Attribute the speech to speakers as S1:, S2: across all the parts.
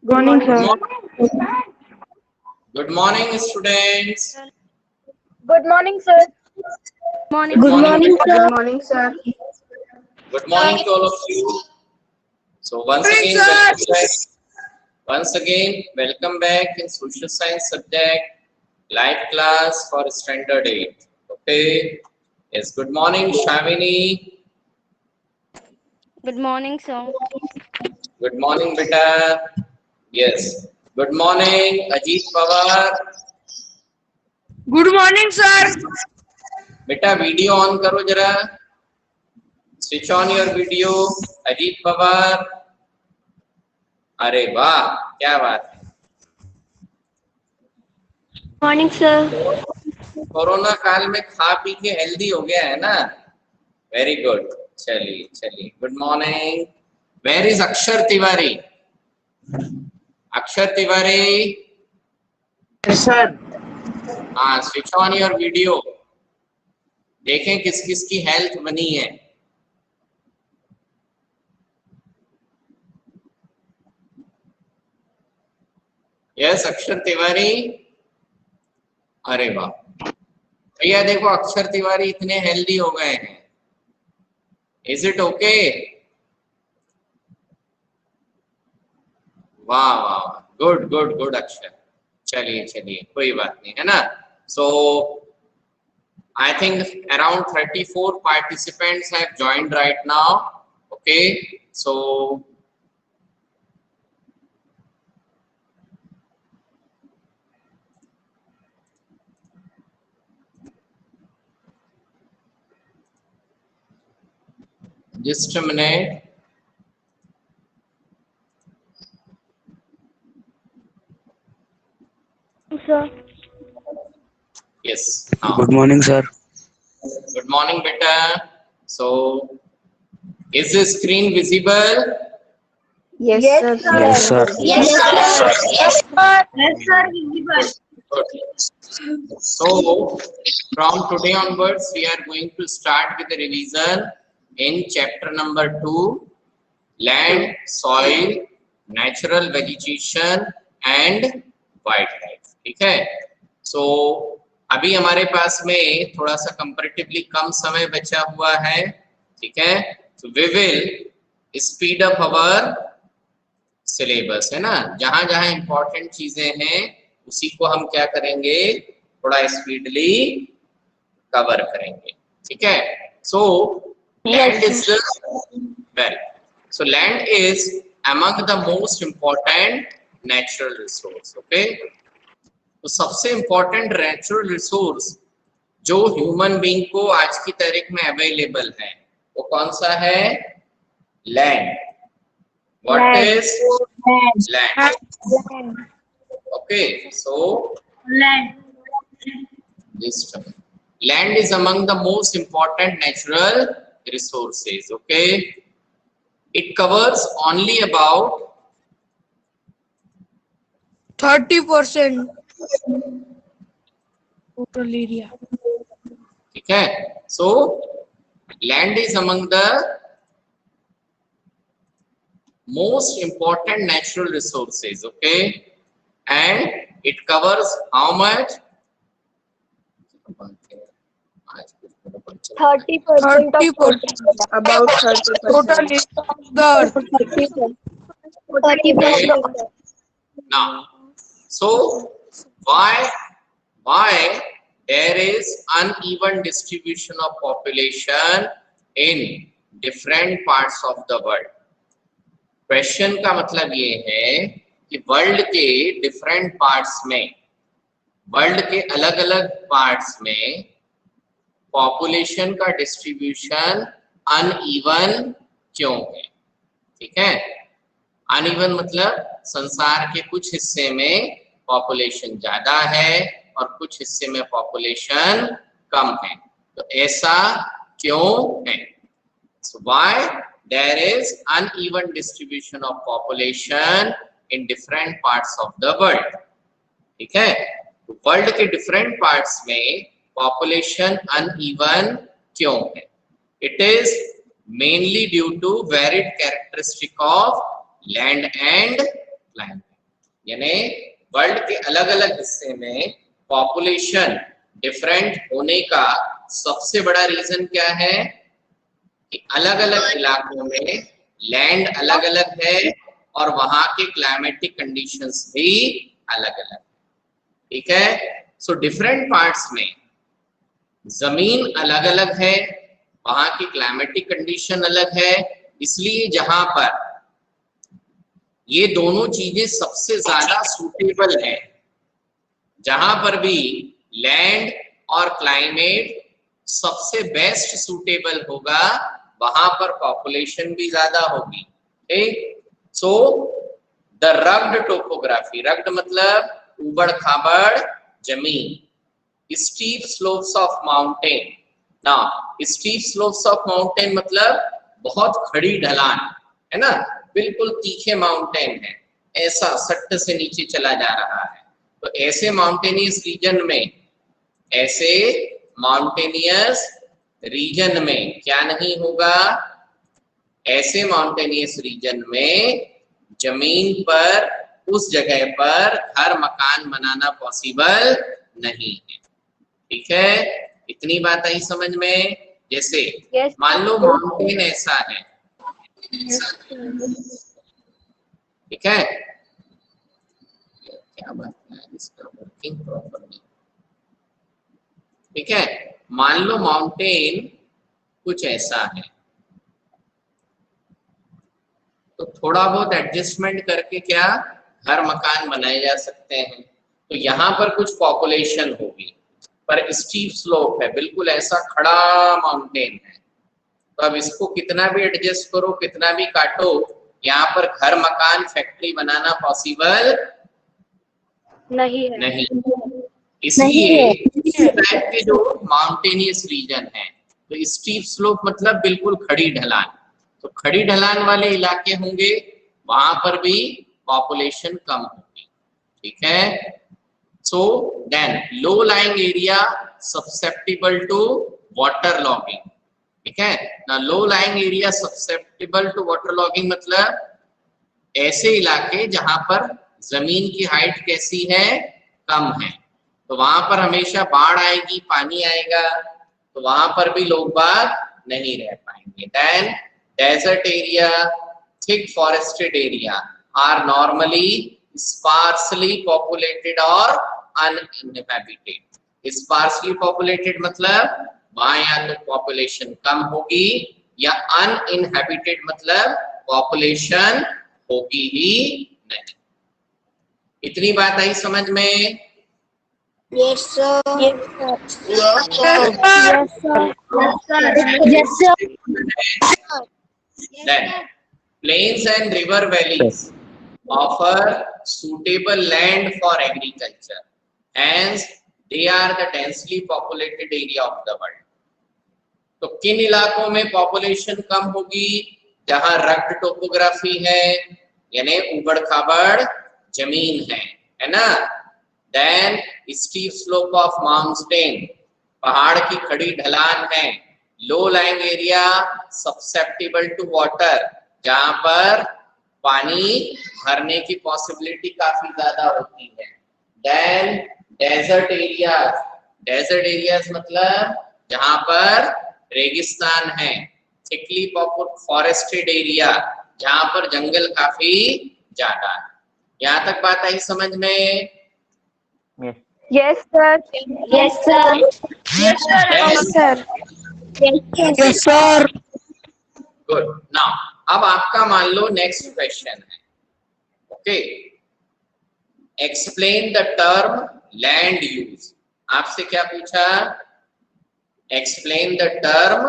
S1: Good morning,
S2: Good
S1: sir.
S2: morning. Good morning, students.
S3: Good morning, sir.
S2: Good
S1: Good
S2: morning,
S1: morning,
S2: Beta.
S1: sir.
S4: Good morning, sir.
S2: Good morning to all of you. So once again, welcome back. Once again, welcome back in social science subject, live class for standard 8. Okay. Yes. Good morning, Shavini.
S3: Good morning, sir.
S2: Good morning, Beta. Yes. Good morning, Ajit Pawar.
S1: Good morning, sir.
S2: बेटा video on करो जरा. Switch on your video. Ajit Pawar. अरे वाह, क्या बात है.
S3: Morning sir.
S2: Corona काल में खा पी के हेल्दी हो गया है ना. Very good. चलिए चलिए. Good morning. वेयर इज अक्षर तिवारी? अक्षर तिवारी.
S4: सर
S2: हाँ, स्विच ऑन योर वीडियो. देखें किस किस की हेल्थ बनी है. यस अक्षर तिवारी. अरे वाह भैया, देखो अक्षर तिवारी इतने हेल्दी हो गए हैं. Is it okay? वाह वाह, गुड गुड गुड अक्षर. चलिए चलिए, कोई बात नहीं है ना. सो I think around 34 participants have joined right now. Okay, so just a minute.
S3: Sir.
S2: Yes. Now.
S5: Good morning, sir.
S2: Good morning, beta. So, is the screen visible?
S4: yes,
S3: Yes,
S4: sir.
S3: sir.
S5: Yes, sir.
S3: Yes, sir. Yes, sir. Yes, sir.
S2: Good. So, from today onwards, we are going to start with the revision in chapter number 2, land, soil, natural vegetation and wildlife. ठीक है. So, अभी हमारे पास में थोड़ा सा comparatively कम समय बचा हुआ है. ठीक है. So, we will speed up our syllabus, है ना. जहां जहां इंपॉर्टेंट चीजें हैं उसी को हम क्या करेंगे, थोड़ा स्पीडली कवर करेंगे. ठीक है. So land is well, so land is among the most important natural resource. Okay. तो सबसे इंपॉर्टेंट नेचुरल रिसोर्स जो ह्यूमन बीइंग को आज की तारीख में अवेलेबल है वो कौन सा है? Land. What is land? Okay, so just land is among the most important natural resources. Okay, it covers only about
S1: 30% total area.
S2: ठीक है. So land is among the most important natural resources. Okay, and it covers how much?
S3: 30% of
S1: 30%.
S4: About 30%.
S1: Total area of the earth.
S3: 30%.
S2: Now, so why there is uneven distribution of population in different parts of the world? Question का मतलब ये है कि world के different parts में, world के अलग अलग पार्ट्स में पॉपुलेशन का डिस्ट्रीब्यूशन अनइवन क्यों है. ठीक है. अनइवन मतलब संसार के कुछ हिस्से में पॉपुलेशन ज्यादा है और कुछ हिस्से में पॉपुलेशन कम है. तो ऐसा क्यों है? So why there is uneven distribution of population in different parts of the world. ठीक है. तो वर्ल्ड के डिफरेंट पार्ट्स में पॉपुलेशन अनइवन क्यों है? It is mainly due to varied characteristic of land and climate. यानी वर्ल्ड के अलग अलग हिस्से में पॉपुलेशन डिफरेंट होने का सबसे बड़ा रीजन क्या है कि अलग अलग इलाकों में लैंड अलग अलग है और वहां के क्लाइमेटिक कंडीशंस भी अलग अलग, ठीक है। सो डिफरेंट पार्ट्स में जमीन अलग अलग है, वहां की क्लाइमेटिक कंडीशन अलग है, इसलिए जहां पर ये दोनों चीजें सबसे ज्यादा सूटेबल है, जहां पर भी लैंड और क्लाइमेट सबसे बेस्ट सूटेबल होगा वहां पर पॉपुलेशन भी ज्यादा होगी, ठीक। So the rugged topography, rugged मतलब उबड़ खाबड़ जमीन, स्टीप स्लोप्स ऑफ माउंटेन। ना स्टीप स्लोप्स ऑफ माउंटेन मतलब बहुत खड़ी ढलान है ना, बिल्कुल तीखे माउंटेन है, ऐसा सट्ट से नीचे चला जा रहा है। तो ऐसे माउंटेनियस रीजन में, ऐसे माउंटेनियस रीजन में क्या नहीं होगा, ऐसे माउंटेनियस रीजन में जमीन पर उस जगह पर घर मकान बनाना पॉसिबल नहीं है, ठीक है। इतनी बात आई समझ में। जैसे
S3: Yes.
S2: मान लो माउंटेन ऐसा है, ठीक है, क्या बात है इसका वर्किंग प्रॉपर्ली, ठीक है। मान लो माउंटेन कुछ ऐसा है, तो थोड़ा बहुत एडजस्टमेंट करके क्या घर मकान बनाए जा सकते हैं। तो यहाँ पर कुछ पॉपुलेशन होगी, पर स्टीप स्लोप है, बिल्कुल ऐसा खड़ा माउंटेन है, तो अब इसको कितना भी एडजस्ट करो, कितना भी काटो, यहाँ पर घर मकान फैक्ट्री बनाना पॉसिबल
S3: नहीं है।
S2: नहीं। इसलिए इस टाइप के जो माउंटेनियस रीजन है, तो स्टीप स्लोप मतलब बिल्कुल खड़ी ढलान, तो खड़ी ढलान वाले इलाके होंगे, वहां पर भी पॉपुलेशन कम होगी, ठीक है। So then low lying area susceptible to water logging, ठीक है ना। Low lying area susceptible to water logging मतलब ऐसे इलाके जहां पर जमीन की हाइट कैसी है, कम है, तो वहां पर हमेशा बाढ़ आएगी, पानी आएगा, तो वहां पर भी लोग बाग नहीं रह पाएंगे। Then desert area, thick forested area are normally sparsely populated और अनइनहैबिटेड। स्पार्सली पॉपुलेटेड मतलब वहां या तो पॉपुलेशन कम होगी, या अनइनहैबिटेड मतलब पॉपुलेशन होगी ही नहीं। इतनी बात आई समझ में।
S3: Yes, sir. Yes, sir. Yes, sir. Yes, sir. Yes, sir.
S2: Then plains and river valleys offer suitable land for agriculture, hence they are the densely populated area of the world. तो किन इलाकों में पॉपुलेशन कम होगी, जहां rugged topography है, यानी उबड़ खाबड़ जमीन है ना। Then steep slope of mountain, पहाड़ की खड़ी ढलान है। Low lying area susceptible to water, जहां पर पानी भरने की पॉसिबिलिटी काफी ज्यादा होती है। Then desert areas, desert areas मतलब जहां पर रेगिस्तान है। थिकली फॉरेस्टेड एरिया, जहां पर जंगल काफी ज्यादा है। यहाँ तक बात आई समझ में।
S3: Yes, sir. Yes, sir. Yes, sir.
S2: Yes.
S3: sir.
S1: Yes, sir.
S2: Good. Now अब आपका मान लो नेक्स्ट क्वेश्चन है, okay. Explain the term land use. आपसे क्या पूछा, explain the term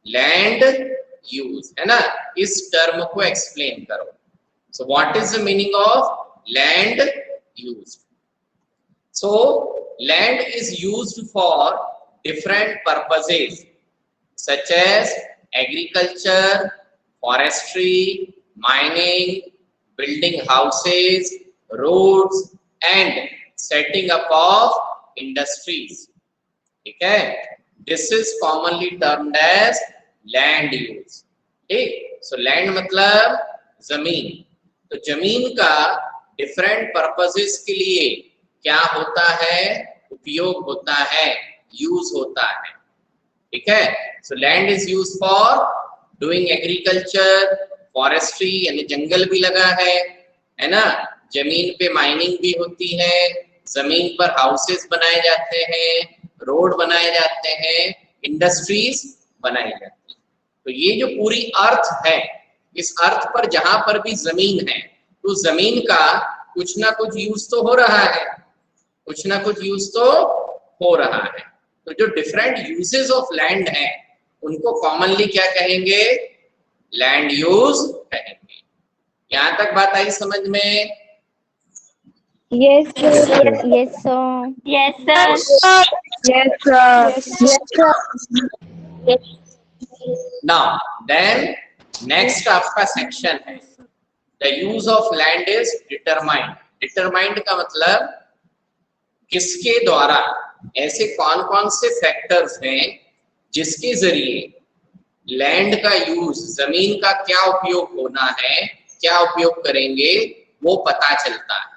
S2: land use, है ना। इस टर्म को एक्सप्लेन करो। सो what is the meaning of land use. So land is used for different purposes such as agriculture, forestry, mining, building houses, roads and setting up of industries, ठीक है। This is commonly termed as land use, ठीक। So land मतलब जमीन, तो जमीन का different purposes के लिए क्या होता है, उपयोग होता है, यूज होता है। ठीक है, so land is use for doing agriculture, forestry यानी जंगल भी लगा है ना, जमीन पे माइनिंग भी होती है, जमीन पर हाउसेस बनाए जाते हैं, रोड बनाए जाते हैं, इंडस्ट्रीज बनाई जाती है। तो ये जो पूरी अर्थ है, इस अर्थ पर जहां पर भी जमीन है तो जमीन का कुछ ना कुछ यूज तो हो रहा है, कुछ ना कुछ यूज तो हो रहा है। तो जो डिफरेंट यूजेस ऑफ लैंड है उनको कॉमनली क्या कहेंगे, लैंड यूज कहेंगे। यहां तक बात आई समझ में?
S3: Yes, sir. Yes, sir. Yes, sir.
S1: Yes, sir. Yes, sir.
S2: Now then next आपका सेक्शन है the use of land is determined. Determined का मतलब किसके द्वारा, ऐसे कौन कौन से फैक्टर्स हैं जिसके जरिए लैंड का यूज, जमीन का क्या उपयोग होना है, क्या उपयोग करेंगे, वो पता चलता है।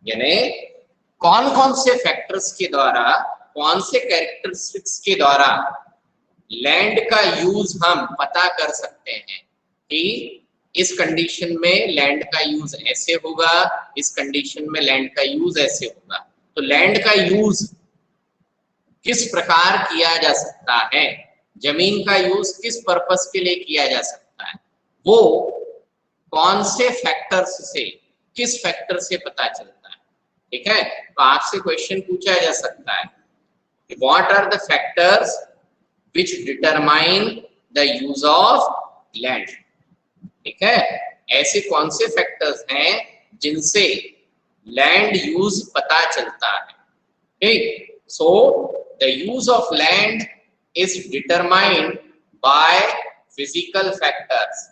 S2: यानी कौन कौन से फैक्टर्स के द्वारा, कौन से कैरेक्टरिस्टिक्स के द्वारा लैंड का यूज हम पता कर सकते हैं कि इस कंडीशन में लैंड का यूज ऐसे होगा, इस कंडीशन में लैंड का यूज ऐसे होगा। तो लैंड का यूज किस प्रकार किया जा सकता है, जमीन का यूज किस पर्पस के लिए किया जा सकता है, वो कौन से फैक्टर्स से, किस फैक्टर से पता चलता है। ठीक है, तो आपसे क्वेश्चन पूछा जा सकता है what are the factors which determine the use of land। ठीक है, ऐसे कौन से फैक्टर्स हैं जिनसे लैंड यूज पता चलता है। ठीक, so the use of land is determined by physical factors.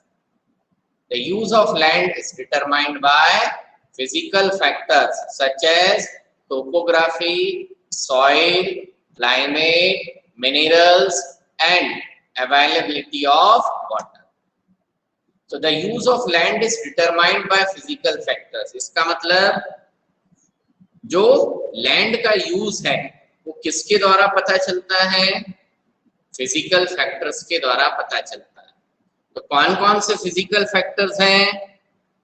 S2: The use of land is determined by physical factors such as topography, soil, climate, minerals and availability of water। So the use of land is determined by physical factors। इसका मतलब जो land का use है वो किसके द्वारा पता चलता है, फिजिकल फैक्टर्स के द्वारा पता चलता है। तो कौन कौन से फिजिकल फैक्टर्स हैं,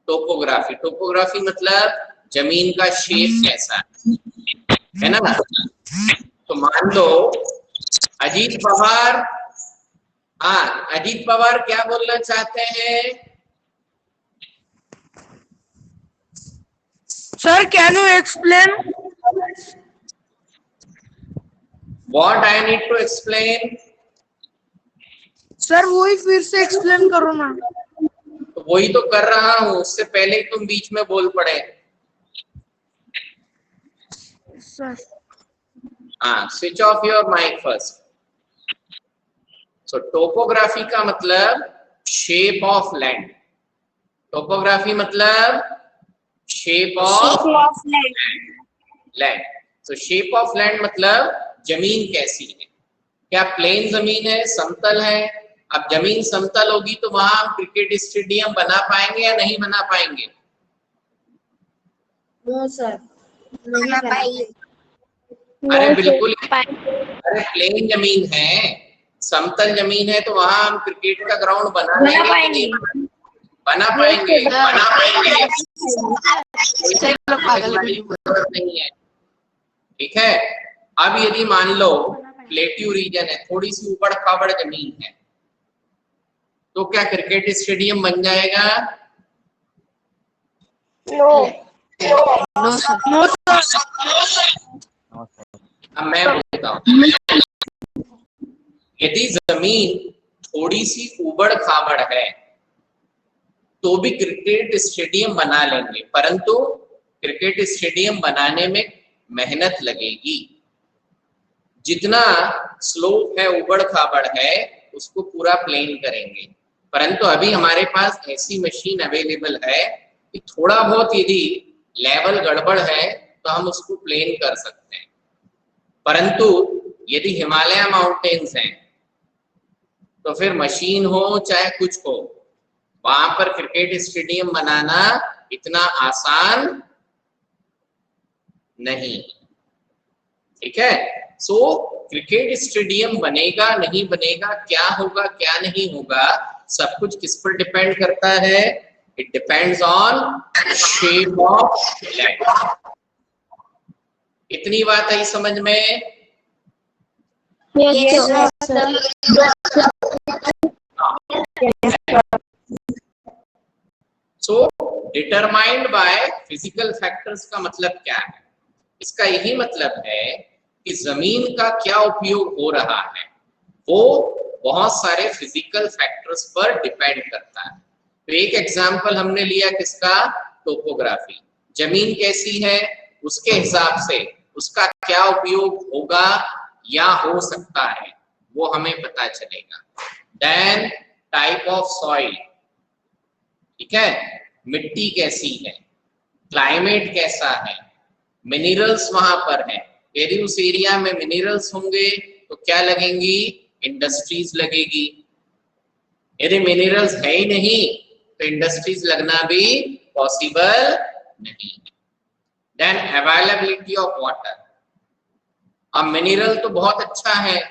S2: टोपोग्राफी। टोपोग्राफी मतलब जमीन का शेप कैसा है ना। तो मान लो अजीत पवार, हाँ अजीत पवार क्या बोलना चाहते हैं?
S1: Sir, can you explain?
S2: What I need to explain?
S1: Sir, वही फिर से explain करो ना।
S2: तो वही तो कर रहा हूँ, उससे पहले तुम बीच में बोल पड़े।
S1: Sir.
S2: हाँ, switch off your mic first. So topography का मतलब शेप ऑफ लैंड। टोपोग्राफी मतलब शेप ऑफ लैंड। तो शेप ऑफ लैंड मतलब जमीन कैसी है, क्या प्लेन जमीन है, समतल है। अब जमीन समतल होगी तो वहां हम क्रिकेट स्टेडियम बना पाएंगे या नहीं बना पाएंगे?
S3: No, sir. नहीं पाएंगे।
S2: अरे बिल्कुल, अरे प्लेन जमीन है, समतल जमीन है तो वहां हम क्रिकेट का ग्राउंड बना लेंगे कि नहीं बना पाएंगे? बना पाएंगे, जरूरत नहीं है। ठीक है, अब यदि मान लो प्लेट्यू रीजन है, थोड़ी सी ऊबड़ खाबड़ जमीन है, तो क्या क्रिकेट स्टेडियम बन जाएगा? अब मैं बोलता हूँ, यदि जमीन थोड़ी सी ऊबड़ खाबड़ है तो भी क्रिकेट स्टेडियम बना लेंगे, परंतु क्रिकेट स्टेडियम बनाने में मेहनत लगेगी। जितना स्लोप है, ऊबड़ खाबड़ है, उसको पूरा प्लेन करेंगे। परंतु अभी हमारे पास ऐसी मशीन अवेलेबल है कि थोड़ा बहुत यदि लेवल गड़बड़ है तो हम उसको प्लेन कर सकते हैं। परंतु यदि हिमालय माउंटेन्स हैं तो फिर मशीन हो चाहे कुछ हो, वहां पर क्रिकेट स्टेडियम बनाना इतना आसान नहीं, ठीक है। सो क्रिकेट स्टेडियम बनेगा नहीं बनेगा, क्या होगा क्या नहीं होगा, सब कुछ किस पर डिपेंड करता है? It depends on shape of land. इतनी बात आई समझ में?
S3: Yes, sir.
S2: So determined by physical factors का मतलब क्या है? इसका यही मतलब है कि जमीन का क्या उपयोग हो रहा है वो बहुत सारे फिजिकल फैक्टर्स पर डिपेंड करता है। तो एक एग्जांपल हमने लिया किसका? टोपोग्राफी। जमीन कैसी है उसके हिसाब से उसका क्या उपयोग होगा या हो सकता है वो हमें पता चलेगा। देन टाइप ऑफ सॉइल, ठीक है, मिट्टी कैसी है, क्लाइमेट कैसा है, मिनरल्स वहां पर है। यदि उस एरिया में मिनरल्स होंगे तो क्या लगेंगी? इंडस्ट्रीज लगेगी। यदि मिनरल्स है ही नहीं तो इंडस्ट्रीज लगना भी पॉसिबल नहीं है। Then availability of water. अब मिनरल तो बहुत अच्छा है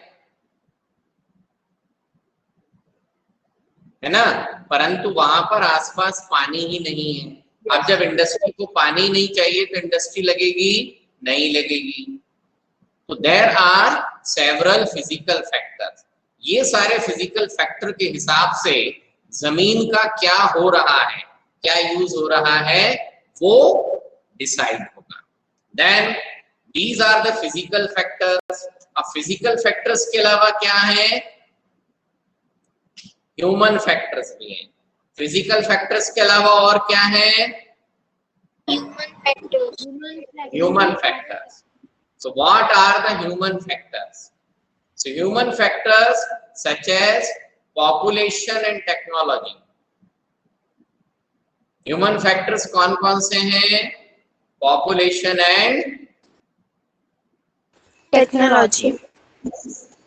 S2: ना, परंतु वहां पर आसपास पानी ही नहीं है। अब जब इंडस्ट्री को पानी नहीं चाहिए तो इंडस्ट्री लगेगी? नहीं लगेगी। तो there are several physical factors. ये सारे फिजिकल फैक्टर के हिसाब से जमीन का क्या हो रहा है, क्या यूज हो रहा है वो डिसाइड होगा। Then these are the physical factors. अब फिजिकल फैक्टर्स के अलावा क्या है? ह्यूमन फैक्टर्स भी हैं। फिजिकल फैक्टर्स के अलावा और क्या है? Human factors. So what are the human factors? So human factors such as population and technology. Human factors कौन कौन से हैं? Population and
S1: technology.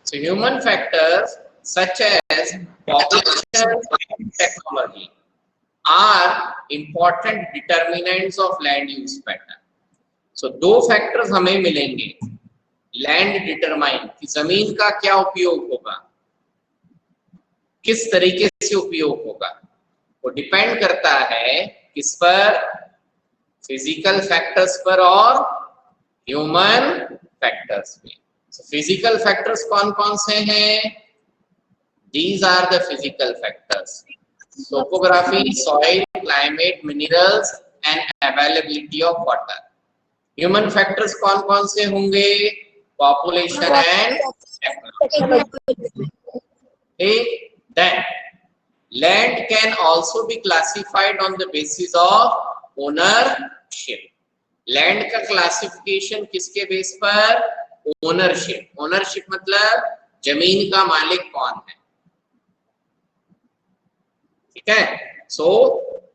S2: so human factors such as population and technology are important determinants of land use pattern. So दो factors हमें मिलेंगे land determine कि जमीन का क्या उपयोग होगा, किस तरीके से उपयोग होगा, वो डिपेंड करता है किस पर? फिजिकल फैक्टर्स पर और ह्यूमन फैक्टर्स पे। फिजिकल फैक्टर्स कौन कौन से हैं? These are the physical factors: topography, soil, climate, minerals and availability of water. Human factors कौन कौन से होंगे? Population and technology. Then land can also be classified on the basis of ownership. Land का classification किसके base पर? Ownership. Ownership मतलब जमीन का मालिक कौन है, ठीक है। So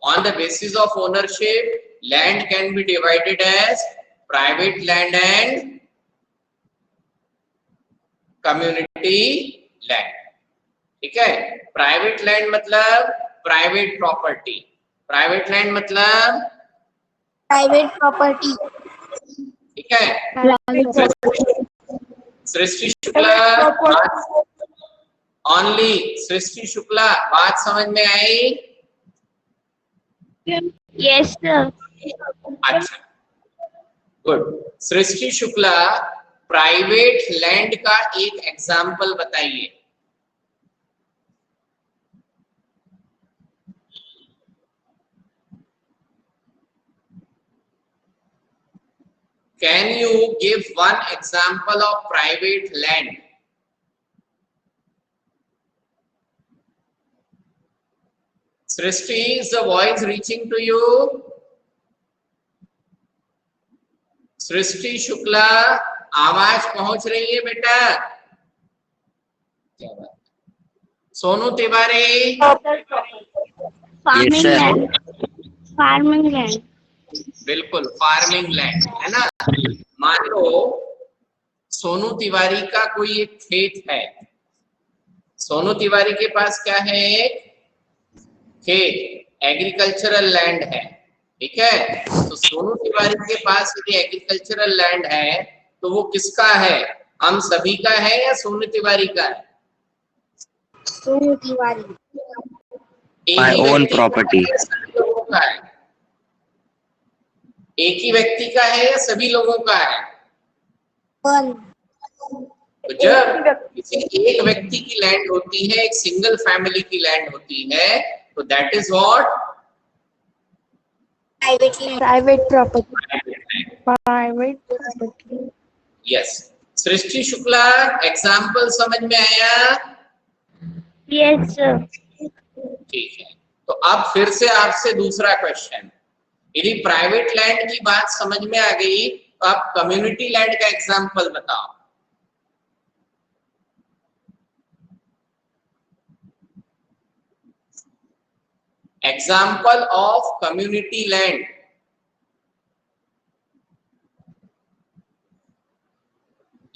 S2: on the basis of ownership, land can be divided as private land and community land, ठीक है। प्राइवेट लैंड मतलब प्राइवेट प्रॉपर्टी, प्राइवेट लैंड मतलब
S3: Private property.
S2: ठीक है। सृष्टि शुक्ला ओनली, सृष्टि शुक्ला बात समझ में आई?
S3: Yes, sir.
S2: अच्छा, गुड। सृष्टि शुक्ला प्राइवेट लैंड का एक एग्जाम्पल बताइए। Can you give one example of private land? Srishti, is the voice reaching to you? सृष्टि शुक्ला आवाज पहुंच रही है बेटा? Sonu Tiwari
S3: Farming land. Farming land.
S2: बिल्कुल फार्मिंग लैंड है ना। मान लो सोनू तिवारी का कोई एक खेत है, सोनू तिवारी के पास क्या है? एक खेत, एग्रीकल्चरल लैंड है। ठीक है, तो सोनू तिवारी के पास यदि एग्रीकल्चरल लैंड है तो वो किसका है? हम सभी का है या सोनू तिवारी का है?
S3: सोनू तिवारी।
S2: एक ही
S5: own
S2: व्यक्ति का
S5: property.
S2: है या सभी लोगों का है? एक ही व्यक्ति का है या सभी लोगों का है?
S3: वन।
S2: तो जब किसी एक व्यक्ति की लैंड होती है, एक सिंगल फैमिली की लैंड होती है, तो that is what?
S3: Private property.
S1: Private property.
S2: Yes. Srishti Shukla, example समझ में आया?
S3: Yes sir.
S2: ठीक है, तो अब फिर से आपसे दूसरा क्वेश्चन, यदि प्राइवेट लैंड की बात समझ में आ गई तो आप कम्युनिटी लैंड का एग्जाम्पल बताओ। Example of community land.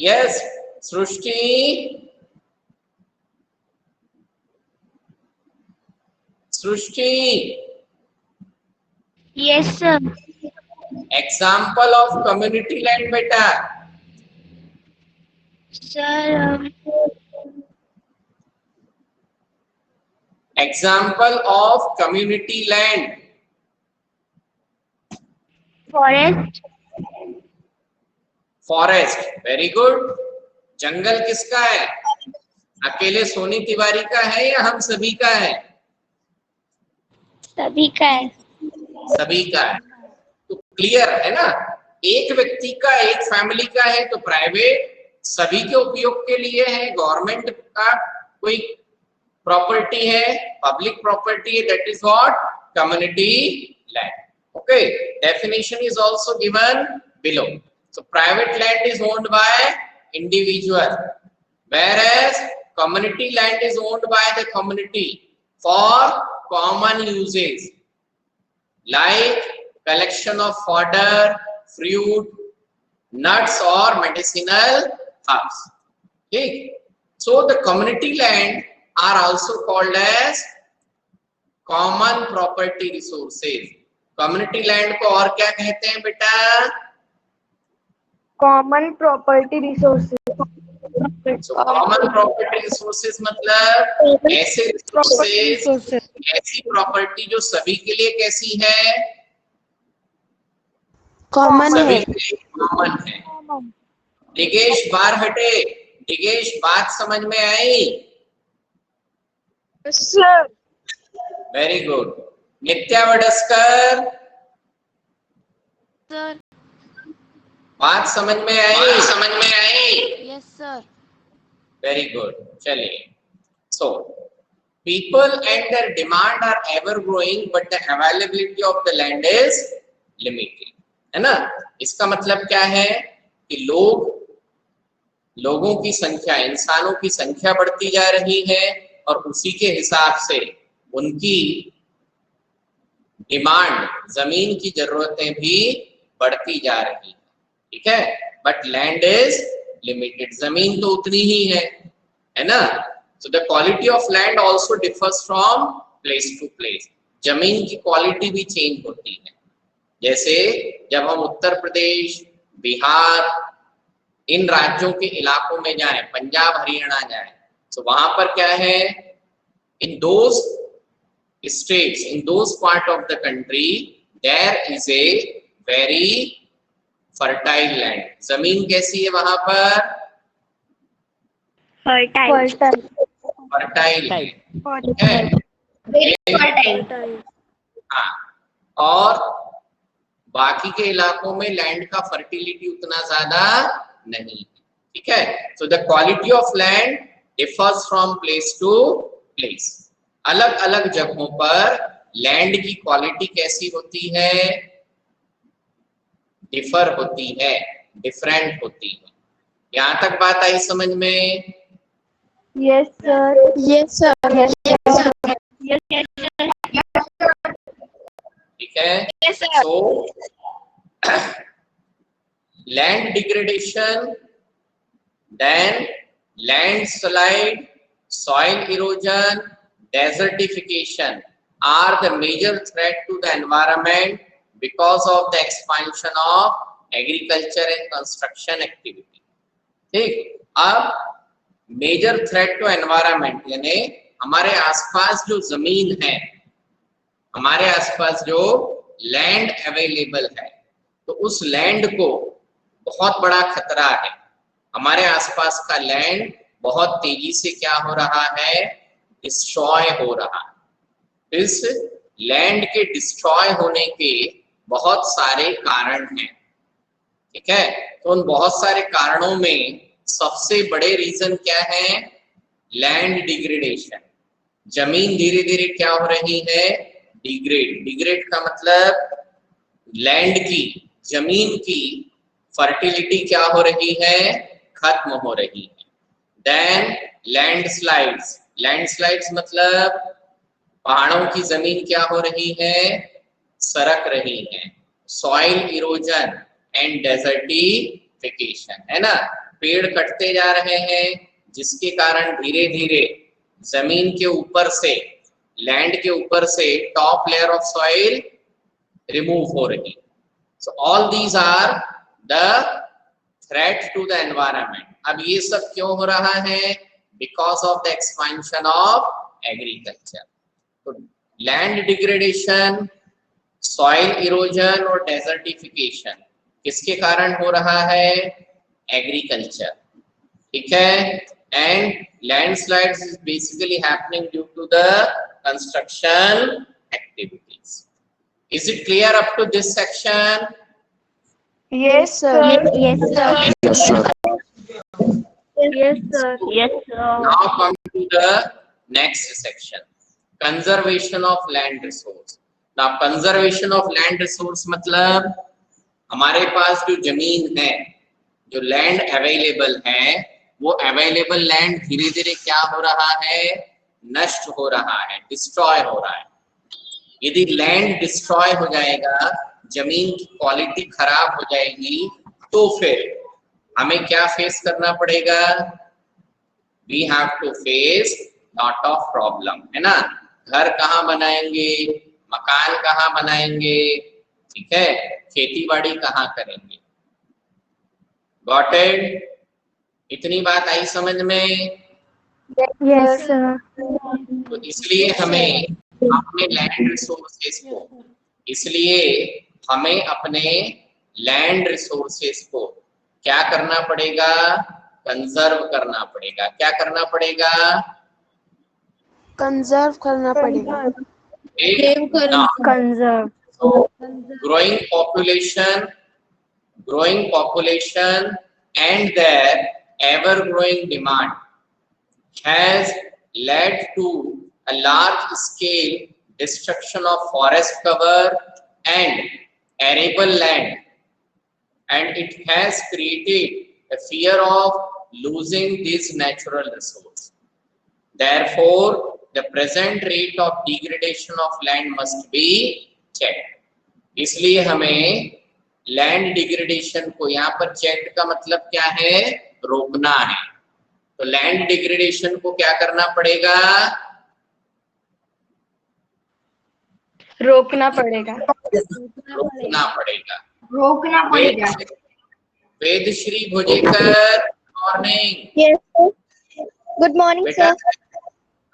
S2: Yes Srishti, Srishti,
S3: yes sir.
S2: Example of community land बेटा।
S3: Sir
S2: example of community land.
S3: Forest.
S2: Forest, very good. जंगल किसका है? अकेले सोनी तिवारी का है या हम सभी का है?
S3: सभी का है।
S2: सभी का है। तो क्लियर है ना, एक व्यक्ति का, एक फैमिली का है तो प्राइवेट, सभी के उपयोग के लिए है, गवर्नमेंट का कोई प्रॉपर्टी है, पब्लिक प्रॉपर्टी है, that is what? Community land. Okay, definition is also given below. So private land is owned by individual, whereas community land is owned by the community for common uses like collection of fodder, fruit, nuts or medicinal herbs. Okay, so the community land are also called as common property resources. Community land को और क्या कहते हैं बेटा?
S1: Common property resources.
S2: So common property resources मतलब ऐसे resources, ऐसी property जो सभी के लिए कैसी है?
S4: कॉमन
S2: सभी
S4: है।
S2: के लिए कॉमन है। दिगेश बाहर हटे, दिगेश बात समझ में आई?
S1: Sir
S2: very good. Nitya Wadaskar,
S6: sir.
S2: बात समझ में आई? समझ में आई?
S6: Yes sir.
S2: Very good. चलिए, so people and their demand are ever growing but the availability of the land is limited, है ना? इसका मतलब क्या है कि लोगों की संख्या, इंसानों की संख्या बढ़ती जा रही है और उसी के हिसाब से उनकी डिमांड, जमीन की जरूरतें भी बढ़ती जा रही है। ठीक है, बट लैंड इज लिमिटेड, जमीन तो उतनी ही है ना? So the quality of land also differs from place to place. जमीन की क्वालिटी भी चेंज होती है। जैसे जब हम उत्तर प्रदेश, बिहार, इन राज्यों के इलाकों में जाएं, पंजाब, हरियाणा जाएं, तो वहां पर क्या है? In those states, in those part of the country there is a very fertile land. जमीन कैसी है वहां पर?
S3: फर्टाइल।
S2: फर्टाइल है। हाँ, और बाकी के इलाकों में लैंड का फर्टिलिटी उतना ज्यादा नहीं है। ठीक है, so the quality of land differs from place to place. अलग अलग जगहों पर लैंड की क्वालिटी कैसी होती है? डिफर होती है, डिफरेंट होती है। यहां तक बात आई समझ में?
S1: Yes sir.
S4: Yes sir.
S2: ठीक है, so land degradation, then landslide, soil erosion, desertification are the major threat to the environment because of the expansion of agriculture and construction activity. ठीक, अब मेजर थ्रेट टू एनवायरमेंट यानी हमारे आसपास जो जमीन है, हमारे आसपास जो लैंड अवेलेबल है, तो उस लैंड को बहुत बड़ा खतरा है। हमारे आसपास का लैंड बहुत तेजी से क्या हो रहा है, डिस्ट्रॉय हो रहा है। इस लैंड के डिस्ट्रॉय होने के बहुत सारे कारण हैं, ठीक है। तो उन बहुत सारे कारणों में सबसे बड़े रीजन क्या है, लैंड डिग्रेडेशन। जमीन धीरे धीरे क्या हो रही है, डिग्रेड। डिग्रेड का मतलब लैंड की, जमीन की फर्टिलिटी क्या हो रही है, खत्म हो रही है। Then landslides. लैंडस्लाइड्स मतलब पहाड़ों की जमीन क्या हो रही है, सरक रही है। सॉइल इरोजन एंड डेजर्टिफिकेशन, है ना, पेड़ कटते जा रहे हैं जिसके कारण धीरे धीरे जमीन के ऊपर से, लैंड के ऊपर से top layer of soil remove हो रही। So all these are the threat to the environment. अब ये सब क्यों हो रहा है, because of the expansion of agriculture. तो लैंड डिग्रेडेशन, सॉइल इरोजन और डेजर्टिफिकेशन किसके कारण हो रहा है, एग्रीकल्चर, ठीक है। And landslides is basically happening due to the construction activities. Is it clear up to this section?
S1: Yes, sir.
S3: Yes, sir.
S4: Yes, sir.
S1: Yes, sir.
S3: Yes, sir.
S2: Now come to the next section, conservation of land resource. Now conservation of land resource मतलब हमारे पास जो जमीन है, जो land available है, वो available land धीरे धीरे क्या हो रहा है, नष्ट हो रहा है, डिस्ट्रॉय हो रहा है। यदि लैंड डिस्ट्रॉय हो जाएगा, जमीन की क्वालिटी खराब हो जाएगी, तो फिर हमें क्या फेस करना पड़ेगा, we have to face lot of problem, है ना। घर कहाँ बनाएंगे, मकान कहाँ बनाएंगे, ठीक है, खेती बाड़ी कहाँ करेंगे। Got it? इतनी बात आई समझ में?
S1: Yes, sir.
S2: तो इसलिए हमें अपने लैंड रिसोर्सेस को, इसलिए हमें अपने लैंड रिसोर्सेस को क्या करना पड़ेगा, कंजर्व करना पड़ेगा। क्या करना पड़ेगा,
S4: कंजर्व करना पड़ेगा।
S1: Conserve.
S2: So, growing population and their ever-growing demand has led to a large-scale destruction of forest cover and arable land, and it has created a fear of losing this natural resource. Therefore, the present rate of degradation of land must be checked. इसलिए हमें land degradation को, यहाँ पर check का मतलब क्या है, रोकना है। तो लैंड डिग्रेडेशन को क्या करना पड़ेगा,
S1: रोकना पड़ेगा।
S2: रोकना पड़ेगा।
S1: रोकना पड़ेगा।
S2: Vedashree Bhujekar, morning.
S3: Yes, sir. Good morning,
S2: बेटा,
S3: sir.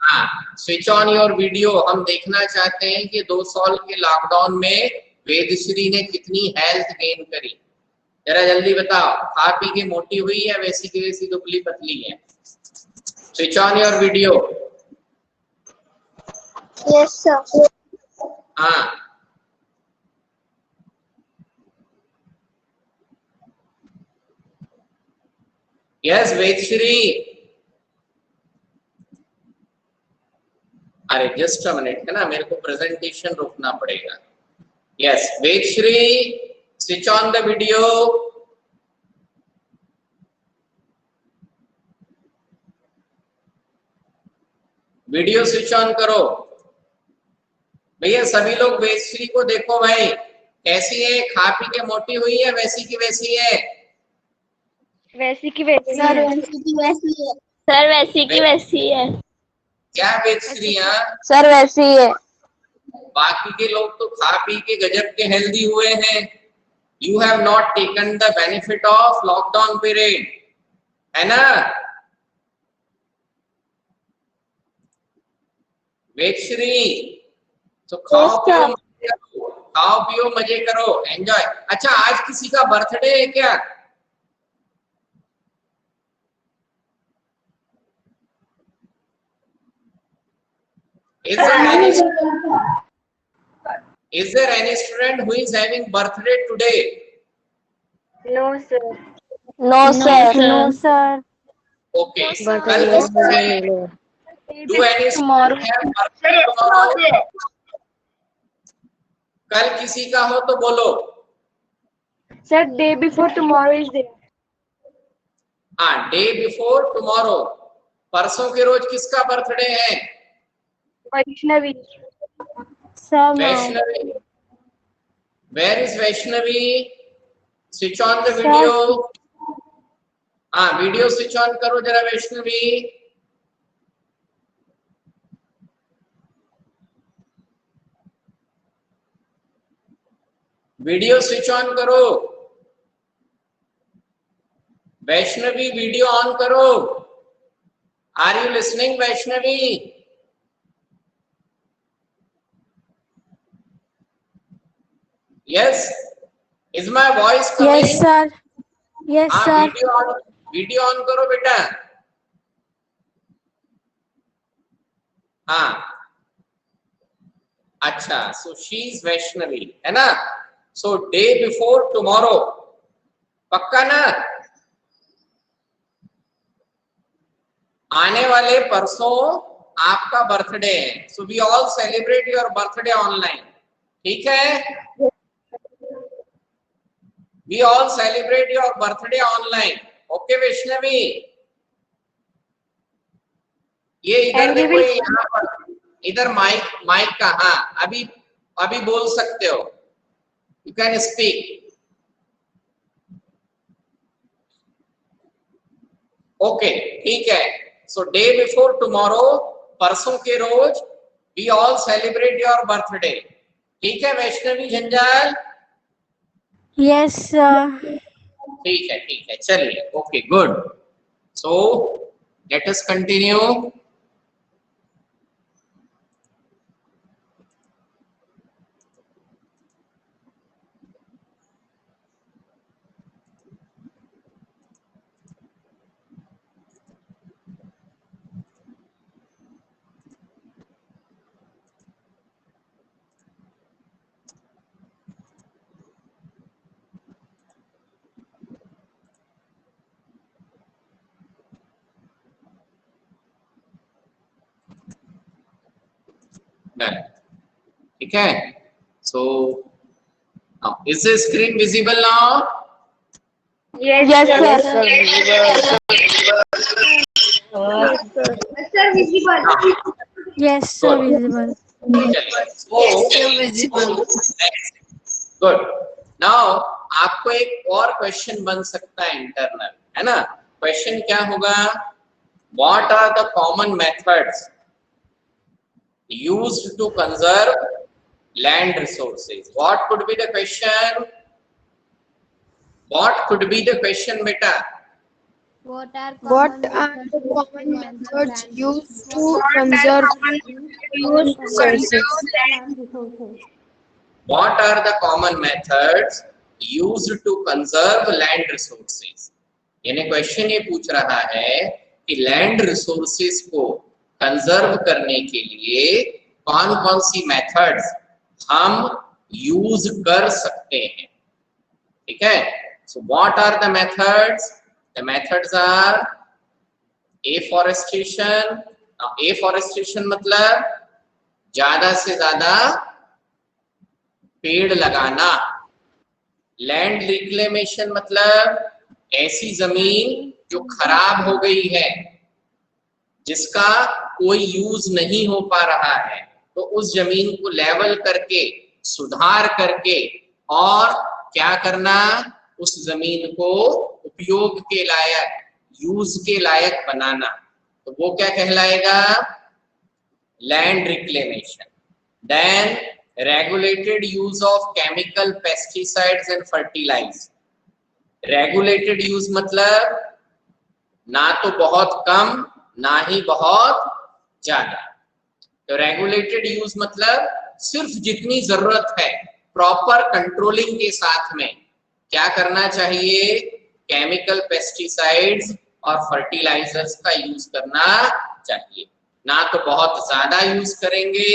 S2: हाँ, स्विच ऑन योर वीडियो। हम देखना चाहते हैं कि 2 साल के लॉकडाउन में वेदश्री ने कितनी हेल्थ गेन करी। जरा जल्दी बताओ, खा पी के मोटी हुई है, वैसी की वैसी दुबली पतली है? Switch on your video.
S3: Yes, sir.
S2: हाँ, यस वेदश्री। अरे जस्ट अ मिनट, है ना, मेरे को प्रेजेंटेशन रोकना पड़ेगा। Yes Vedashree, switch on the video. Video switch on करो भैया। सभी लोग वेदश्री को देखो भाई, कैसी है, खा पी के मोटी हुई है, वैसी की वैसी है?
S1: वैसी की वैसी
S3: Sir,
S1: है।
S3: वैसी की वैसी है। Sir, वैसी की वैसी है।
S2: क्या वेदश्री? हाँ,
S4: सर वैसी है।
S2: बाकी के लोग तो खा पी के गजब के हेल्दी हुए हैं। You have not taken the benefit of lockdown period, है ना? वेदश्री, तो खाओ पियो मजे करो, एंजॉय। अच्छा, आज किसी का बर्थडे है क्या? Is there any student who is having birthday today?
S1: No, sir.
S3: No, sir.
S1: No, sir.
S2: Okay. कल do any student have birthday tomorrow? कल किसी का हो तो बोलो।
S1: Sir, day before tomorrow is there.
S2: हाँ, day before tomorrow। परसों के रोज किसका बर्थडे है?
S1: Vaishnavi. Sir,
S2: Vaishnavi. Where is Vaishnavi? Switch on the video. हाँ, वीडियो स्विच ऑन करो जरा वैष्णवी। वीडियो स्विच ऑन करो वैष्णवी, वीडियो ऑन करो। Are you listening Vaishnavi? Yes, is my voice coming?
S1: Yes, sir. Yes,
S2: हाँ,
S1: sir.
S2: वीडियो ऑन करो बेटा। हाँ, अच्छा, सो शी इज वैष्णवी, है ना? सो डे बिफोर टुमारो, पक्का ना? आने वाले परसों आपका बर्थडे है। So we all celebrate your birthday online, ठीक है? We all celebrate your birthday online. Okay Vaishnavi, ये इधर देखो, यहाँ पर इधर माइक का, हाँ, अभी बोल सकते हो, यू कैन स्पीक। ओके, ठीक है। सो डे बिफोर टुमारो, परसों के रोज we all celebrate your birthday, ठीक है वैष्णवी झंझार?
S1: Yes, sir.
S2: ठीक है, चलिए, okay, good. So let us continue. ठीक है, so is the screen visible now?
S1: Yes,
S3: Yes,
S1: sir.
S3: sir. Sir, visible.
S1: Yes, sir. Visible.
S2: Good. Now आपको एक और क्वेश्चन बन सकता है इंटरनल, है ना? क्वेश्चन क्या होगा? What are the common methods used to conserve land resources? What could be the question? What could be the question, beta?
S4: What are the common methods used to conserve resources?
S2: What are the common methods used to conserve land resources? यानी question ये पूछ रहा है कि land resources को conserve करने के लिए कौन कौन सी मेथड्स हम यूज कर सकते हैं, ठीक है? So what are the methods? The methods are afforestation. Afforestation मतलब ज्यादा से ज्यादा पेड़ लगाना। लैंड रिक्लेमेशन मतलब ऐसी जमीन जो खराब हो गई है, जिसका कोई यूज नहीं हो पा रहा है, तो उस जमीन को लेवल करके, सुधार करके, और क्या करना, उस जमीन को उपयोग के लायक, यूज के लायक बनाना। तो वो क्या कहलाएगा? Land reclamation. Then regulated use of chemical pesticides and fertilizers. regulated use मतलब ना तो बहुत कम ना ही बहुत ज्यादा। तो regulated use मतलब सिर्फ जितनी जरूरत है, प्रॉपर कंट्रोलिंग के साथ में क्या करना चाहिए, केमिकल पेस्टिसाइड्स और फर्टिलाइजर्स का यूज करना चाहिए। ना तो बहुत ज्यादा यूज करेंगे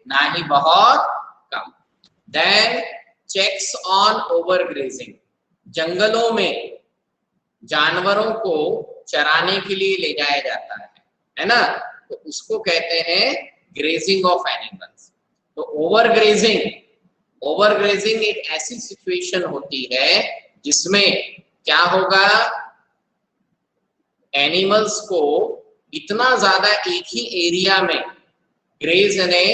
S2: ना ही बहुत कम। देन चेक्स ऑन ओवरग्रेजिंग, जंगलों में जानवरों को चराने के लिए ले जाया जाता है ना, तो उसको कहते हैं ग्रेजिंग ऑफ एनिमल्स। तो ओवरग्रेजिंग एक ऐसी सिचुएशन होती है जिसमें क्या होगा, एनिमल्स को इतना ज्यादा एक ही एरिया में ग्रेज यानी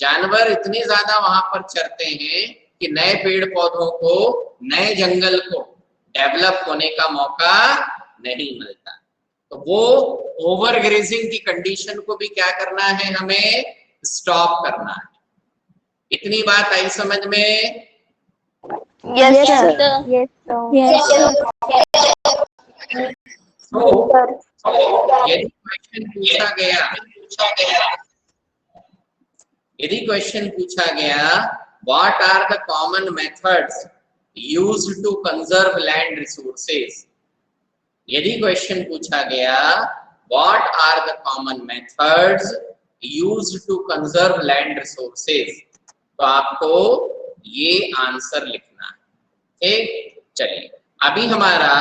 S2: जानवर इतने ज्यादा वहां पर चरते हैं कि नए पेड़ पौधों को, नए जंगल को डेवलप होने का मौका नहीं मिलता। तो वो ओवरग्रेजिंग की कंडीशन को भी क्या करना है, हमें स्टॉप करना है। इतनी बात आई समझ में?
S3: Yes, sir. Yes, sir. Yes, sir.
S2: यदि क्वेश्चन पूछा गया what are the common methods used to conserve land resources, यदि क्वेश्चन पूछा गया what are the common methods used to conserve land resources, तो आपको ये आंसर लिखना है। ठीक, चलिए अभी हमारा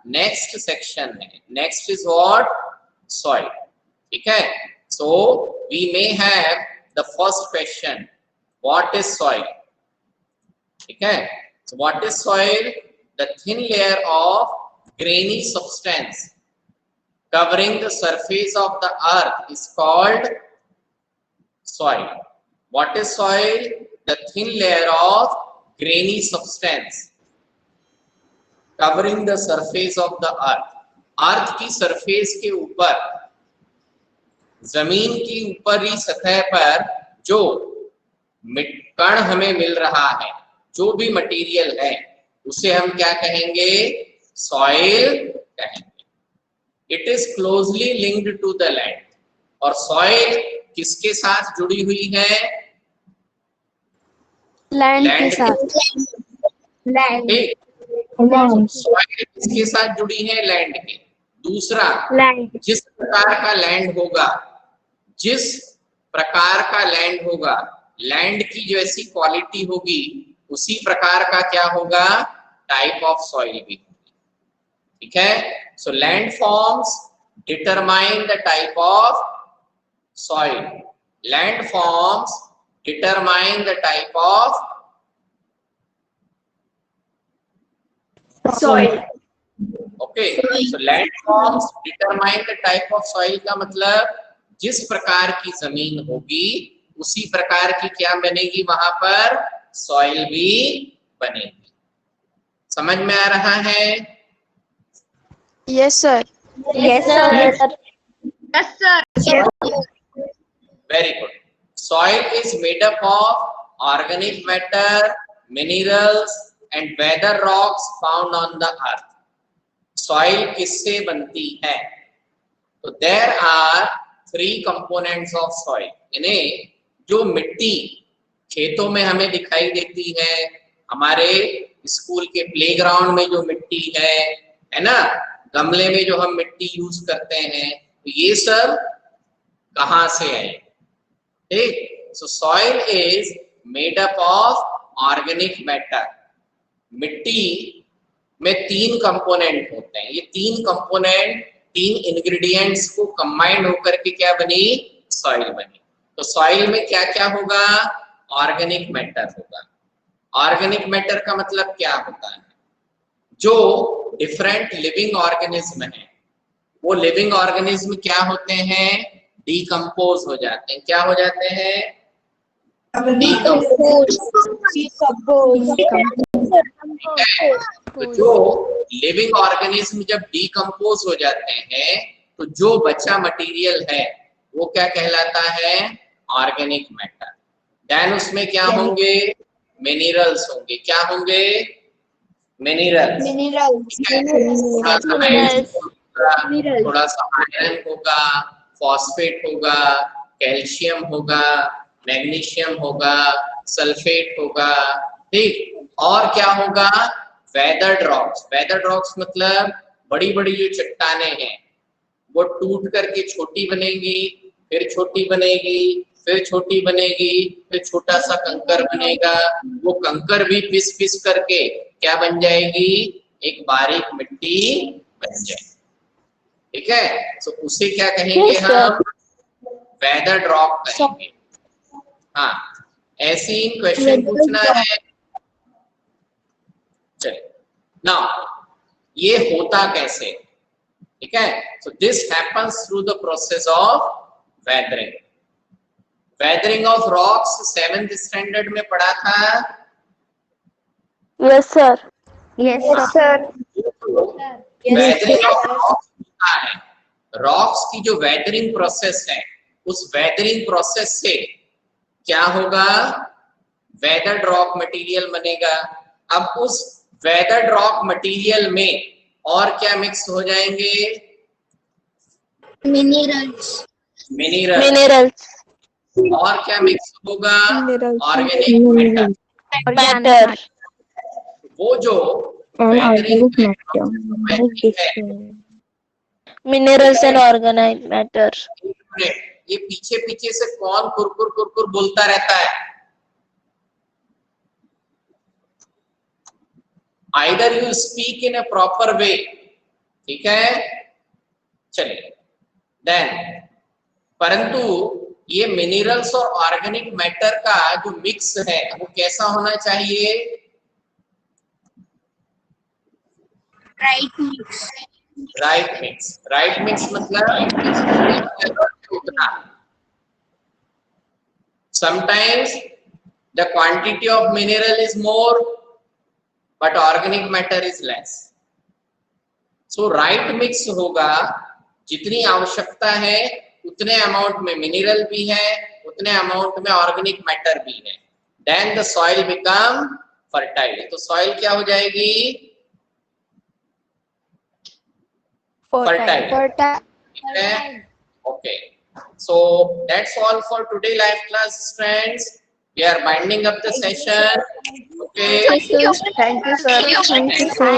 S2: नेक्स्ट सेक्शन है, नेक्स्ट इज व्हाट, सॉइल। ठीक है, so we may have the first question, what is soil. ठीक है, so what is soil, the thin layer of grainy substance covering the surface of the earth is called soil. What is soil? The thin layer of grainy substance covering the surface of the earth. अर्थ की surface के ऊपर, जमीन की ऊपरी सतह पर जो कण हमें मिल रहा है, जो भी मटेरियल है, उसे हम क्या कहेंगे, सॉइल कहेंगे। It is closely linked to the land. और सॉइल किसके साथ जुड़ी हुई है,
S4: लैंड के साथ।
S2: सॉइल किसके साथ जुड़ी है, लैंड के। दूसरा, जिस प्रकार का लैंड होगा, जिस प्रकार का लैंड होगा, लैंड की जो ऐसी क्वालिटी होगी, उसी प्रकार का क्या होगा, टाइप ऑफ सॉइल भी होगी। ठीक है, so land forms determine the type of soil. Land forms determine the type of
S1: soil.
S2: Okay, so land forms determine the type of soil का मतलब जिस प्रकार की जमीन होगी उसी प्रकार की क्या बनेगी, वहां पर सॉइल भी बनेगी। समझ में आ रहा है?
S4: Yes sir.
S3: Yes, sir.
S1: Yes, sir.
S2: Very good. Soil is made up of organic matter, minerals and weather rocks found on the earth. Soil किससे बनती है? तो there are 3 components of soil. यानी जो मिट्टी खेतों में हमें दिखाई देती है, हमारे स्कूल के प्लेग्राउंड में जो मिट्टी है ना, गमले में जो हम मिट्टी यूज करते हैं, तो ये सब कहां से आए? ठीक, सो soil is made up of organic matter. मिट्टी में 3 कंपोनेंट होते हैं। ये 3 कंपोनेंट, 3 इंग्रेडिएंट्स को कंबाइंड होकर के क्या बनी, सॉइल बनी। तो सॉइल में क्या क्या होगा, ऑर्गेनिक मैटर होगा। ऑर्गेनिक मैटर का मतलब क्या होता है, जो डिफरेंट लिविंग ऑर्गेनिज्म है, वो लिविंग ऑर्गेनिज्म क्या होते हैं, डिकम्पोज हो जाते हैं। क्या हो जाते हैं, तो जो लिविंग ऑर्गेनिज्म जब डिकम्पोज हो जाते हैं, तो जो बचा मटेरियल है वो क्या कहलाता है, ऑर्गेनिक मैटर। देन उसमें क्या होंगे, मिनरल्स होंगे। क्या होंगे, मिनरल्स। थोड़ा सा हाइड्रोजन होगा, थोड़ा सा आयरन होगा, फॉस्फेट होगा, कैल्शियम होगा, मैग्नीशियम होगा, सल्फेट होगा, ठीक। और क्या होगा, वेदर्ड रॉक्स। वेदर्ड रॉक्स मतलब बड़ी बड़ी जो चट्टानें हैं वो टूट करके छोटी बनेगी, फिर छोटी बनेगी, फिर छोटी बनेगी, फिर छोटा सा कंकर बनेगा। वो कंकर भी पिस पिस करके क्या बन जाएगी, एक बारीक मिट्टी बन जाएगी। ठीक है, तो उसे क्या कहेंगे हम, वेदर्ड रॉक कहेंगे। हाँ, ऐसे ही क्वेश्चन पूछना है। चलिए, नाउ ये होता कैसे, ठीक है। So this happens through the process of weathering. Weathering of rocks 7th standard में पढ़ा था।
S3: Yes, sir. Yes, sir.
S2: Weathering of rocks होता है, रॉक्स की जो वेदरिंग प्रोसेस है, उस वेदरिंग प्रोसेस से क्या होगा, वेदर्ड रॉक मटेरियल बनेगा। अब उस वेदर्ड रॉक मटेरियल में और क्या मिक्स हो जाएंगे,
S3: Minerals.
S2: मिनरल्स। और क्या मिक्स होगा, ऑर्गेनिक
S3: Matter.
S2: वो जो वेदरिंग है,
S3: Minerals and organic matter.
S2: ये पीछे पीछे से कौन कुरकुर कुरकुर बोलता रहता है, either you speak in A proper way, ठीक है। चलिए, देन परंतु ये मिनरल्स और ऑर्गेनिक मैटर का जो मिक्स है वो कैसा होना चाहिए,
S3: Right mix.
S2: Right mix. Right mix मतलब उतना, sometimes the quantity of mineral is more but organic matter is less. So right mix होगा, जितनी आवश्यकता है उतने अमाउंट में मिनरल भी है, उतने अमाउंट में ऑर्गेनिक मैटर भी है। Then the soil become fertile. तो soil क्या हो जाएगी, fertile. Okay, so that's all for today live class, friends. We are winding up the session. Okay.
S3: Thank you, sir. Thank you, sir.